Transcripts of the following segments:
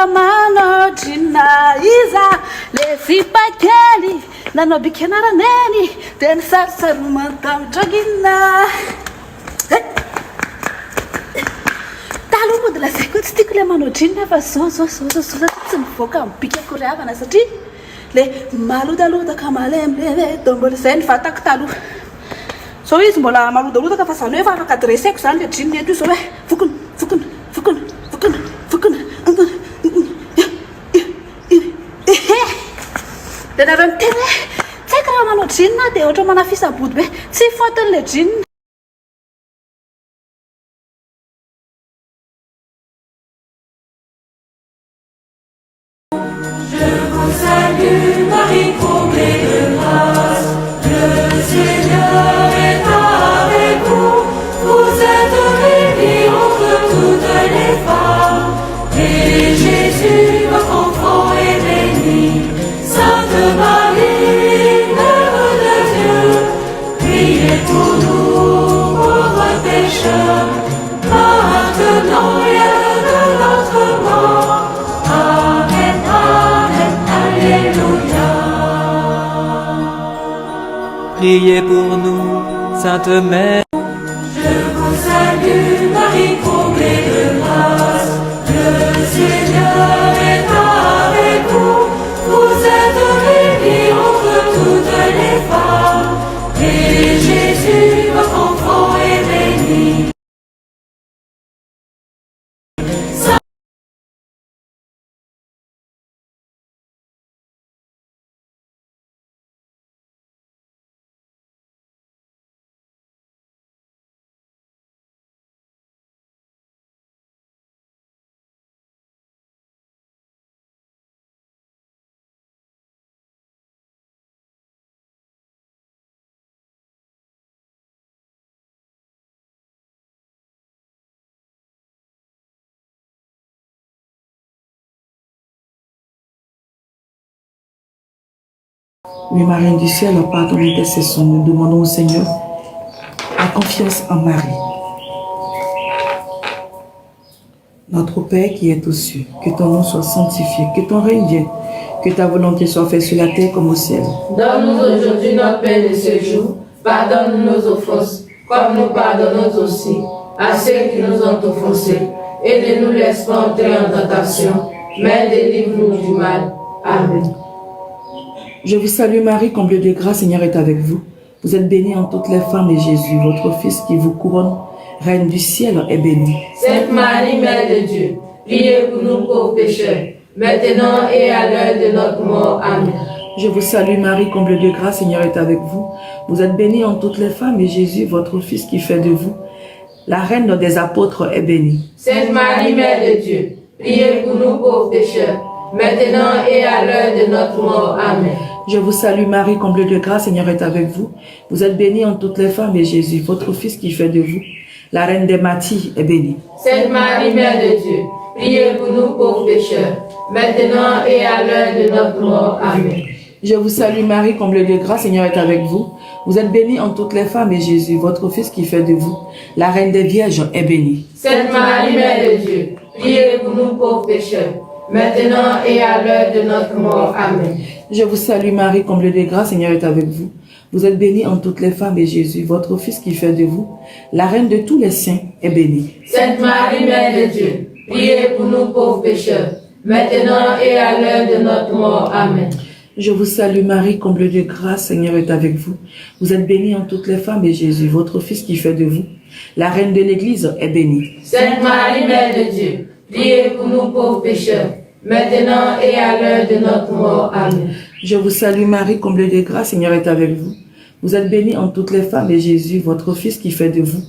mano jina iza le sipakeli nano bikenara neni den sarsarumantam jogina. Talo mo de la seconde stick le mano jina fa so foka pika koreava na satri le maludaluda kamalem le dombol sen fatak talo. So izy mbola maludaluda ka fa zany hoe fa afaka adresseko zany le jean eto so hoe fokona de nareo miteny hoe tsy haiko raha manao jean de ohatra mana fisabody be tsy fotony le jean. Je vous salue Marie comblée de grâce, le Seigneur est avec vous. Vous êtes bénie entre toutes les femmes, et Jésus, votre enfant, est béni. Sainte Marie, Mère de Dieu, priez pour nous pauvres pécheurs, maintenant et à l'heure de notre mort. Amen, Amen, Alléluia. Priez pour nous, Sainte Mère. Je vous salue, Marie comblée de grâce, le Seigneur est avec vous. Vous êtes bénie entre toutes les femmes, et Jésus, votre enfant, est béni. Oui, Marie du ciel, pardon des intercessions, nous demandons au Seigneur la confiance en Marie. Notre Père qui est aux cieux, que ton nom soit sanctifié, que ton règne vienne, que ta volonté soit faite sur la terre comme au ciel. Donne-nous aujourd'hui notre pain de ce jour. Pardonne-nous nos offenses, comme nous pardonnons aussi à ceux qui nous ont offensés. Et ne nous laisse pas entrer en tentation, mais délivre-nous du mal. Amen. Je vous salue Marie, comblée de grâce, Seigneur est avec vous. Vous êtes bénie en toutes les femmes et Jésus, votre Fils qui vous couronne, Reine du ciel, est béni. Sainte Marie, Mère de Dieu, priez pour nous pauvres pécheurs, maintenant et à l'heure de notre mort. Amen. Je vous salue Marie, comblée de grâce, Seigneur est avec vous. Vous êtes bénie en toutes les femmes et Jésus, votre Fils qui fait de vous la Reine des apôtres, est bénie. Sainte Marie, Mère de Dieu, priez pour nous pauvres pécheurs, maintenant et à l'heure de notre mort. Amen. Je vous salue Marie, comblée de grâce, Seigneur est avec vous. Vous êtes bénie en toutes les femmes et Jésus, votre Fils qui fait de vous la Reine des martyrs, est bénie. Sainte Marie, Mère de Dieu, priez pour nous pauvres pécheurs, maintenant et à l'heure de notre mort. Amen. Je vous salue Marie, comblée de grâce, Seigneur est avec vous. Vous êtes bénie en toutes les femmes et Jésus, votre Fils qui fait de vous la Reine des vierges, est bénie. Sainte Marie, Mère de Dieu, priez pour nous pauvres pécheurs, maintenant et à l'heure de notre mort. Amen. Je vous salue Marie, comblée de grâce, Seigneur est avec vous. Vous êtes bénie en toutes les femmes et Jésus, votre Fils qui fait de vous la Reine de tous les saints, est bénie. Sainte Marie, Mère de Dieu, priez pour nous pauvres pécheurs, maintenant et à l'heure de notre mort. Amen. Je vous salue Marie, comblée de grâce, Seigneur est avec vous. Vous êtes bénie en toutes les femmes et Jésus, votre Fils qui fait de vous la Reine de l'Église, est bénie. Sainte Marie, Mère de Dieu, priez pour nous pauvres pécheurs, maintenant et à l'heure de notre mort. Amen. Je vous salue Marie, comblée de grâce, Seigneur est avec vous. Vous êtes bénie en toutes les femmes et Jésus, votre Fils qui fait de vous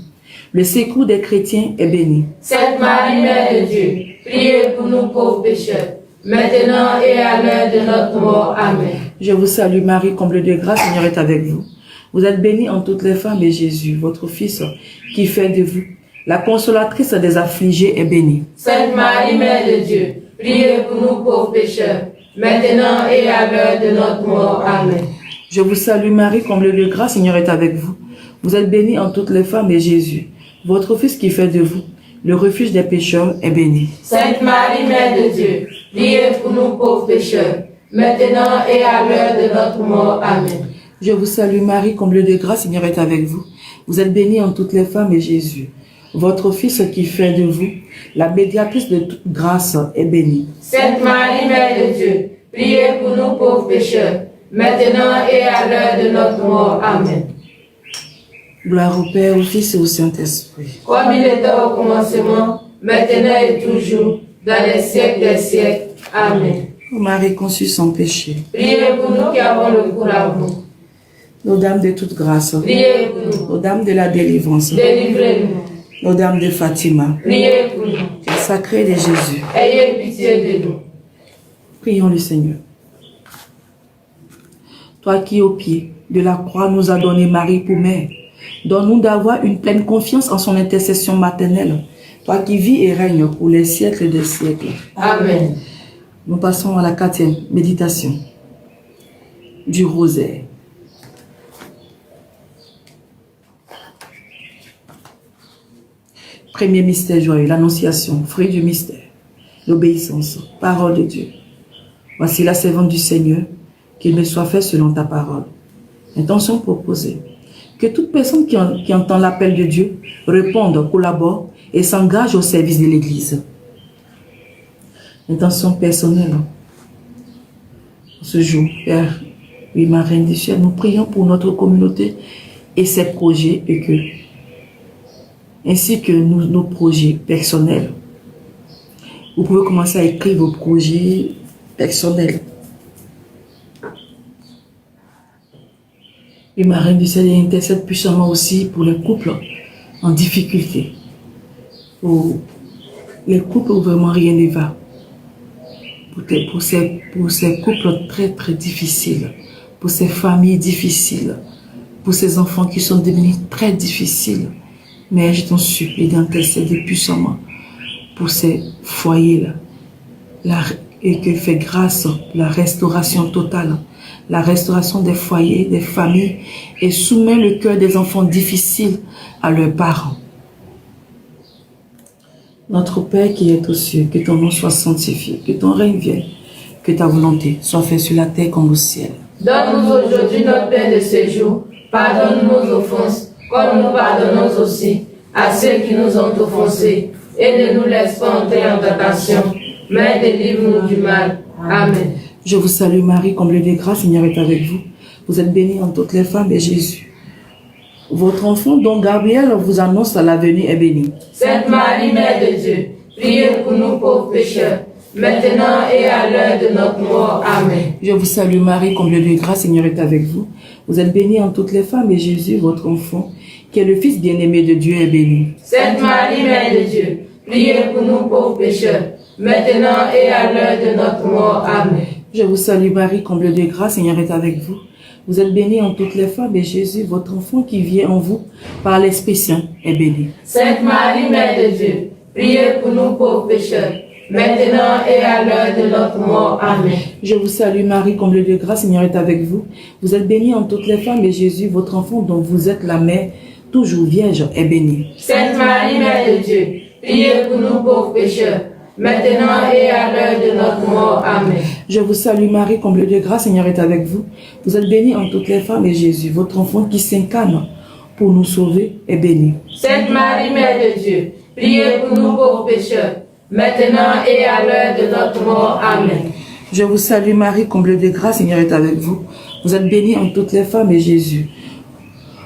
le secours des chrétiens, est béni. Sainte Marie, Mère de Dieu, priez pour nous pauvres pécheurs, maintenant et à l'heure de notre mort. Amen. Je vous salue Marie, comblée de grâce, Seigneur est avec vous. Vous êtes bénie en toutes les femmes et Jésus, votre Fils qui fait de vous la consolatrice des affligés, est béni. Sainte Marie, Mère de Dieu, priez pour nous pauvres pécheurs, maintenant et à l'heure de notre mort. Amen. Je vous salue Marie, comblée de grâce, Seigneur est avec vous. Vous êtes bénie en toutes les femmes et Jésus, votre Fils qui fait de vous le refuge des pécheurs, est béni. Sainte Marie, Mère de Dieu, priez pour nous pauvres pécheurs, maintenant et à l'heure de notre mort. Amen. Je vous salue Marie, comblée de grâce, Seigneur est avec vous. Vous êtes bénie en toutes les femmes et Jésus, votre Fils qui fait de vous la médiatrice de toute grâce, est béni. Sainte Marie, Mère de Dieu, priez pour nous pauvres pécheurs, maintenant et à l'heure de notre mort. Amen. Gloire au Père, au Fils et au Saint-Esprit. Comme il était au commencement, maintenant et toujours, dans les siècles des siècles. Amen. Ô Marie conçue sans péché, Priez pour nous qui avons le cours à vous. nos dames de toute grâce, Priez pour nous. nos dames de la délivrance, Délivrez-nous. nos dames de Fatima, Priez pour nous. le sacré de Jésus, Ayez pitié de nous. prions le Seigneur. Toi qui au pied de la croix nous as donné Marie pour mère, donne-nous d'avoir une pleine confiance en son intercession maternelle. Toi qui vis et règnes pour les siècles des siècles. Amen. Nous passons à la 4e méditation du rosaire. Premier mystère joyeux, l'annonciation, fruit du mystère, l'obéissance, parole de Dieu. Voici la servante du Seigneur, qu'il me soit fait selon ta parole. Intention proposée. Que toute personne qui entend l'appel de Dieu réponde, collabore et s'engage au service de l'Église. Intention personnelle. Ce jour, Père, oui, ma Reine du ciel, nous prions pour notre communauté et ses projets ainsi que nos projets personnels. Vous pouvez commencer à écrire vos projets personnels. Et ma Reine du ciel intercède puissamment aussi pour les couples en difficulté. Pour les couples où vraiment rien ne va. Pour ces couples très très difficiles. Pour ces familles difficiles. Pour ces enfants qui sont devenus très difficiles. Mais je t'en supplie d'intercéder puissamment pour ces foyers-là. Et que fait grâce la restauration totale. La restauration des foyers, des familles, et soumet le cœur des enfants difficiles à leurs parents. Notre Père qui est aux cieux, que ton nom soit sanctifié, que ton règne vienne, que ta volonté soit faite sur la terre comme au ciel. Donne-nous aujourd'hui notre pain de ce jour. Pardonne nos offenses, comme nous pardonnons aussi à ceux qui nous ont offensés. Et ne nous laisse pas entrer en tentation, mais délivre-nous du mal. Amen. Je vous salue Marie, comblée de grâce, Seigneur est avec vous. Vous êtes bénie en toutes les femmes et Jésus, votre enfant dont Gabriel vous annonce la venue, est béni. Sainte Marie, Mère de Dieu, priez pour nous pauvres pécheurs, maintenant et à l'heure de notre mort. Amen. Je vous salue Marie, comblée de grâce, Seigneur est avec vous. Vous êtes bénie en toutes les femmes et Jésus, votre enfant, qui est le Fils bien-aimé de Dieu, est béni. Sainte Marie, Mère de Dieu, priez pour nous pauvres pécheurs, maintenant et à l'heure de notre mort. Amen. Je vous salue Marie, comblée de grâce, Seigneur est avec vous. Vous êtes bénie en toutes les femmes et Jésus, votre enfant qui vient en vous par l'Esprit Saint, est béni. Sainte Marie, Mère de Dieu, priez pour nous pauvres pécheurs, maintenant et à l'heure de notre mort. Amen. Je vous salue Marie, comblée de grâce, Seigneur est avec vous. Vous êtes bénie en toutes les femmes et Jésus, votre enfant dont vous êtes la mère, toujours vierge, est béni. Sainte Marie, Mère de Dieu, priez pour nous pauvres pécheurs, maintenant et à l'heure de notre mort. Amen. Je vous salue Marie, comblée de grâce, Seigneur est avec vous. Vous êtes bénie en toutes les femmes et Jésus, votre enfant qui s'incarne pour nous sauver, est béni. Sainte Marie, Mère de Dieu, priez pour nous pauvres pécheurs, maintenant et à l'heure de notre mort. Amen. Je vous salue Marie, comblée de grâce, Seigneur est avec vous. Vous êtes bénie en toutes les femmes et Jésus,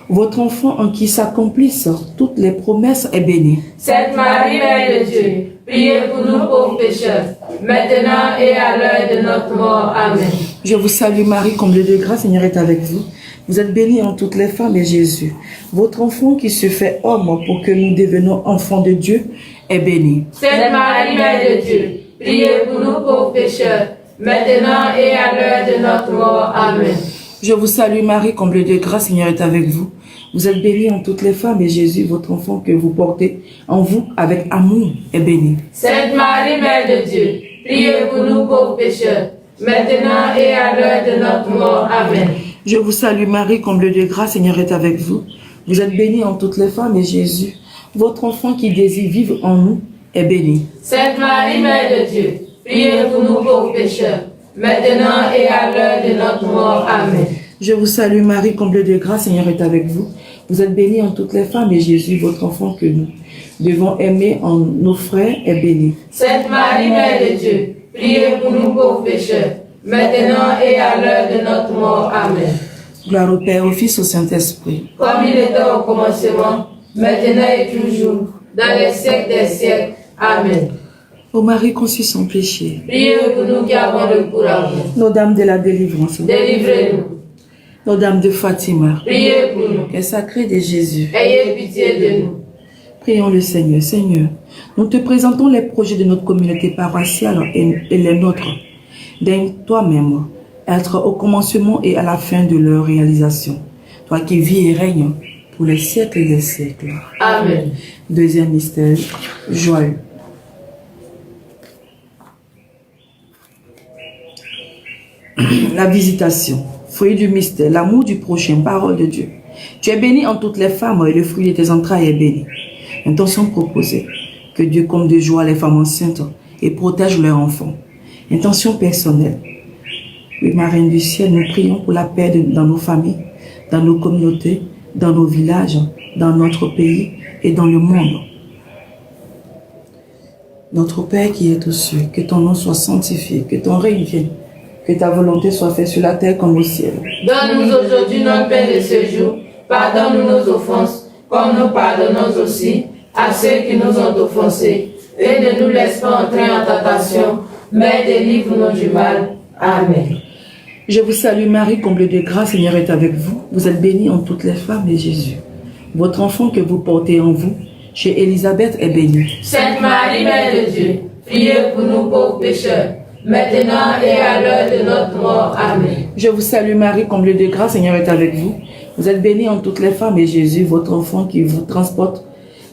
votre enfant en qui s'accomplissent toutes les promesses, est béni. Sainte Marie, Mère de Dieu, priez pour nous pauvres pécheurs, maintenant et à l'heure de notre mort. Amen. Je vous salue Marie, comblée de grâce, Seigneur est avec vous. Vous êtes bénie en toutes les femmes et Jésus, votre enfant qui se fait homme pour que nous devenions enfants de Dieu, est béni. Sainte Marie, Mère de Dieu, priez pour nous pauvres pécheurs, maintenant et à l'heure de notre mort. Amen. Je vous salue Marie, comblée de grâce, Seigneur est avec vous. Vous êtes bénie en toutes les femmes et Jésus, votre enfant que vous portez en vous avec amour, est béni. Sainte Marie, Mère de Dieu, priez pour nous pauvres pécheurs, maintenant et à l'heure de notre mort. Amen. Je vous salue Marie, comblée de grâce, Seigneur est avec vous. Vous êtes bénie en toutes les femmes et Jésus, votre enfant qui désire vivre en nous, est béni. Sainte Marie, Mère de Dieu, Priez pour nous pauvres pécheurs, maintenant et à l'heure de notre mort. Amen. Je vous salue Marie, comblée de grâce, Seigneur est avec vous. Vous êtes bénie en toutes les femmes et Jésus, votre enfant que nous devons aimer en nos frères, est béni. Sainte Marie, Mère de Dieu, priez pour nous pauvres pécheurs, maintenant et à l'heure de notre mort. Amen. Gloire au Père, au Fils, au Saint-Esprit. Comme il était au commencement, maintenant et toujours, dans les siècles des siècles. Amen. Ô Marie conçue sans péché, Priez pour nous qui avons recours à vous. nos dames de la délivrance, Délivrez-nous. nos dames de Fatima, Priez pour nous. et sacré de Jésus, Ayez pitié de nous. prions le Seigneur. Seigneur, nous te présentons les projets de notre communauté paroissiale et les nôtres. Daigne toi-même être au commencement et à la fin de leur réalisation. Toi qui vis et règnes pour les siècles des siècles. Amen. Deuxième mystère, joyeux. La visitation, fruit du mystère, l'amour du prochain, parole de Dieu. Tu es bénie en toutes les femmes et le fruit de tes entrailles est béni. Intention proposée, que Dieu comble de joie les femmes enceintes et protège leurs enfants. Intention personnelle. Oui, ma Reine du Ciel, nous prions pour la paix dans nos familles, dans nos communautés, dans nos villages, dans notre pays et dans le monde. Notre Père qui est aux cieux, que ton nom soit sanctifié, que ton règne vienne, que ta volonté soit faite sur la terre comme au ciel. Donne-nous aujourd'hui notre pain de ce jour. Pardonne-nous nos offenses, comme nous pardonnons aussi à ceux qui nous ont offensés. Et ne nous laisse pas entrer en tentation, mais délivre-nous du mal. Amen. Je vous salue Marie, comblée de grâce, Seigneur est avec vous. Vous êtes bénie en toutes les femmes et Jésus, votre enfant que vous portez en vous, chez Élisabeth, est béni. Sainte Marie, Mère de Dieu, priez pour nous pauvres pécheurs, maintenant et à l'heure de notre mort. Amen. Je vous salue Marie, comblée de grâce, Seigneur est avec vous. Vous êtes bénie en toutes les femmes et Jésus, votre enfant qui vous transporte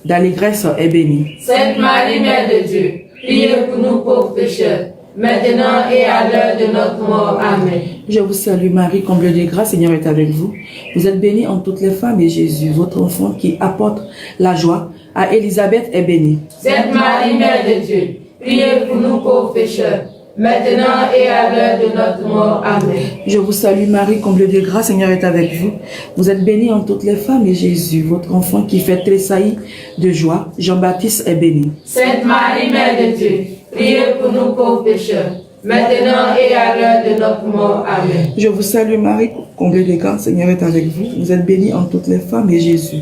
d'allégresse, est béni. Sainte Marie, Mère de Dieu, priez pour nous pauvres pécheurs, maintenant et à l'heure de notre mort. Amen. Je vous salue Marie, comblée de grâce, Seigneur est avec vous. Vous êtes bénie en toutes les femmes et Jésus, votre enfant qui apporte la joie à Élisabeth, est béni. Sainte Marie, Mère de Dieu, priez pour nous pauvres pécheurs, maintenant et à l'heure de notre mort. Amen. Je vous salue Marie, comblée de grâce, Seigneur est avec vous. Vous êtes bénie en toutes les femmes et Jésus, votre enfant qui fait tressaillir de joie, Jean-Baptiste, est béni. Sainte Marie, Mère de Dieu, priez pour nous pauvres pécheurs, maintenant et à l'heure de notre mort. Amen. Je vous salue Marie, comblée de grâce, Seigneur est avec vous. Vous êtes bénie en toutes les femmes et Jésus,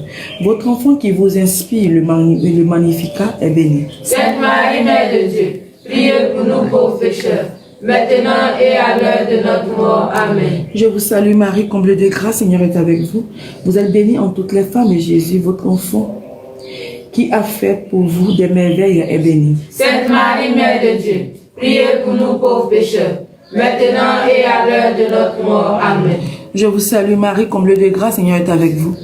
votre enfant qui vous inspire le Magnificat, est béni. Sainte Marie, Mère de Dieu, priez pour nous pauvres pécheurs, maintenant et à l'heure de notre mort. Amen. Je vous salue Marie, comblée de grâce, Seigneur est avec vous. Vous êtes bénie en toutes les femmes et Jésus, votre enfant qui a fait pour vous des merveilles, est béni. Sainte Marie, Mère de Dieu, priez pour nous pauvres pécheurs, maintenant et à l'heure de notre mort. Amen. Je vous salue Marie, comblée de grâce, Seigneur est avec vous.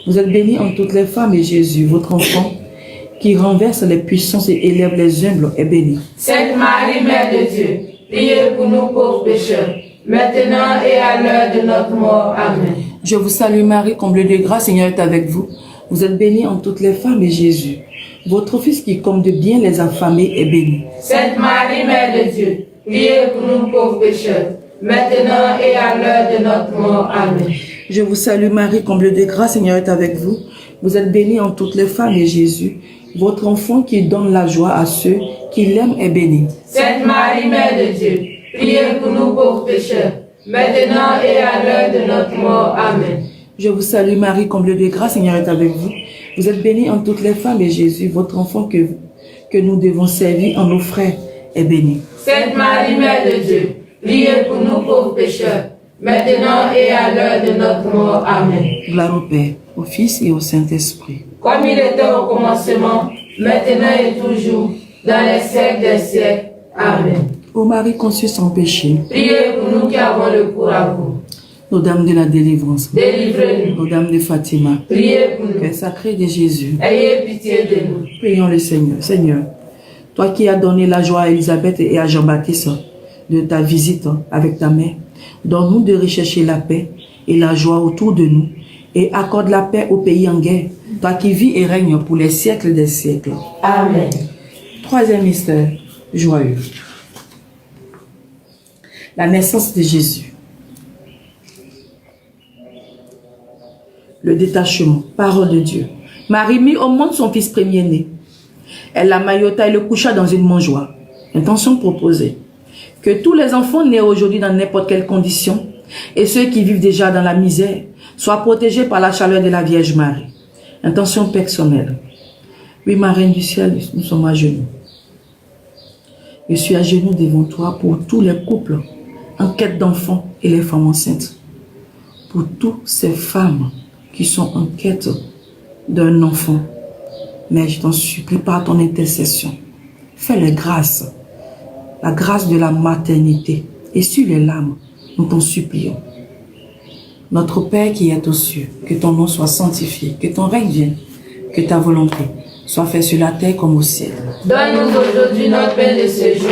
Vous êtes bénie en toutes les femmes et Jésus, votre enfant qui renverse les puissances et élève les humbles, est béni. Sainte Marie, Mère de Dieu, priez pour nous pauvres pécheurs, maintenant et à l'heure de notre mort. Amen. Je vous salue Marie, comblée de grâce, Seigneur est avec vous. Vous êtes bénie en toutes les femmes et Jésus, votre Fils qui comme de bien les affamés, est béni. Sainte Marie, Mère de Dieu, priez pour nous pauvres pécheurs, maintenant et à l'heure de notre mort. Amen. Je vous salue Marie, comblée de grâce, Seigneur est avec vous. Vous êtes bénie en toutes les femmes et Jésus, votre enfant qui donne la joie à ceux qui l'aiment, est béni. Sainte Marie, Mère de Dieu, priez pour nous pauvres pécheurs, maintenant et à l'heure de notre mort. Amen. Je vous salue Marie, comblée de grâce, Seigneur est avec vous. Vous êtes bénie en toutes les femmes et Jésus, votre enfant que nous devons servir en nos frères, est béni. Sainte Marie, Mère de Dieu, priez pour nous pauvres pécheurs, maintenant et à l'heure de notre mort. Amen. Gloire au Père, au Fils et au Saint-Esprit. Comme il était au commencement, maintenant et toujours, dans les siècles des siècles. Amen. Ô Marie conçue sans péché, Priez pour nous qui avons le cours à vous. nos dames de la délivrance, Délivrez-nous. nos dames de Fatima, Priez pour nous. Père sacré de Jésus, Ayez pitié de nous. prions le Seigneur. Seigneur, toi qui as donné la joie à Élisabeth et à Jean-Baptiste de ta visite avec ta main, donne-nous de rechercher la paix et la joie autour de nous et accorde la paix au pays en guerre, toi qui vis et règnes pour les siècles des siècles. Amen. Troisième mystère, joyeux. La naissance de Jésus. Le détachement. Parole de Dieu. Marie mit au monde son fils premier-né. Elle la maillota et le coucha dans une mangeoire. Intention proposée. Que tous les enfants nés aujourd'hui dans n'importe quelle condition et ceux qui vivent déjà dans la misère soient protégés par la chaleur de la Vierge Marie. Intention personnelle. Oui, ma Reine du ciel, nous sommes à genoux. Je suis à genoux devant toi pour tous les couples en quête d'enfants et les femmes enceintes. Pour toutes ces femmes qui sont en quête d'un enfant. Mais je t'en supplie par ton intercession. Fais-les grâce. La grâce de la maternité. Essuie les larmes. Nous t'en supplions. Notre Père qui est aux cieux, que ton nom soit sanctifié, que ton règne vienne, que ta volonté soit faite sur la terre comme au ciel. Donne-nous aujourd'hui notre pain de ce jour.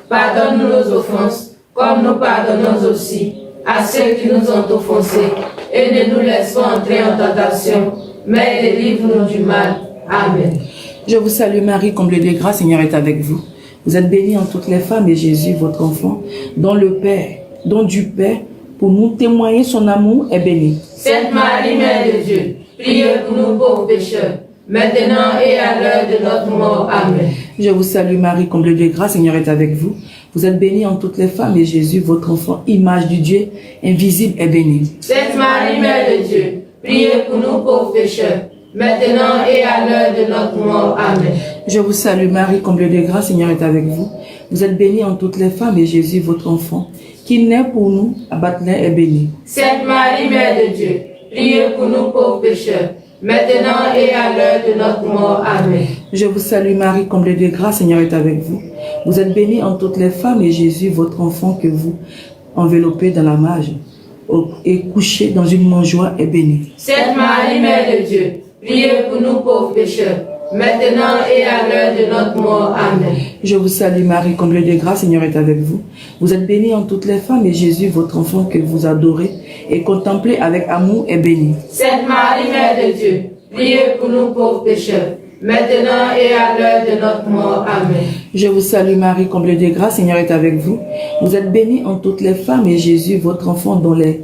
Pardonne-nous nos offenses, comme nous pardonnons aussi à ceux qui nous ont offensés. Et ne nous laisse pas entrer en tentation, mais délivre-nous du mal. Amen. Je vous salue Marie, comblée de grâce, Seigneur est avec vous. Vous êtes bénie entre toutes les femmes et Jésus, votre enfant, dont du Père, pour nous témoigner son amour, est béni. Sainte Marie, Mère de Dieu, priez pour nous pauvres pécheurs, maintenant et à l'heure de notre mort. Amen. Je vous salue Marie, comblée de grâce, Seigneur est avec vous. Vous êtes bénie entre toutes les femmes et Jésus, votre enfant, image du Dieu invisible, est béni. Sainte Marie, Mère de Dieu, priez pour nous pauvres pécheurs, maintenant et à l'heure de notre mort. Amen. Je vous salue Marie, comblée de grâce, Seigneur est avec vous. Vous êtes bénie entre toutes les femmes et Jésus, votre enfant, qui naît pour nous à Bethléem, est béni. Sainte Marie, Mère de Dieu, priez pour nous pauvres pécheurs, maintenant et à l'heure de notre mort. Amen. Je vous salue Marie, comblée de grâce, Seigneur est avec vous. Vous êtes bénie entre toutes les femmes et Jésus, votre enfant que vous enveloppez dans la mage et couché dans une mangeoire, est béni. Sainte Marie, Mère de Dieu, priez pour nous pauvres pécheurs, maintenant et à l'heure de notre mort. Amen. Je vous salue Marie, comblée de grâce, Seigneur est avec vous. Vous êtes bénie entre toutes les femmes et Jésus, votre enfant que vous adorez et contemplez avec amour, est béni. Sainte Marie, Mère de Dieu, priez pour nous pauvres pécheurs, maintenant et à l'heure de notre mort. Amen. Je vous salue Marie, comblée de grâce, Seigneur est avec vous. Vous êtes bénie entre toutes les femmes et Jésus, votre enfant dont les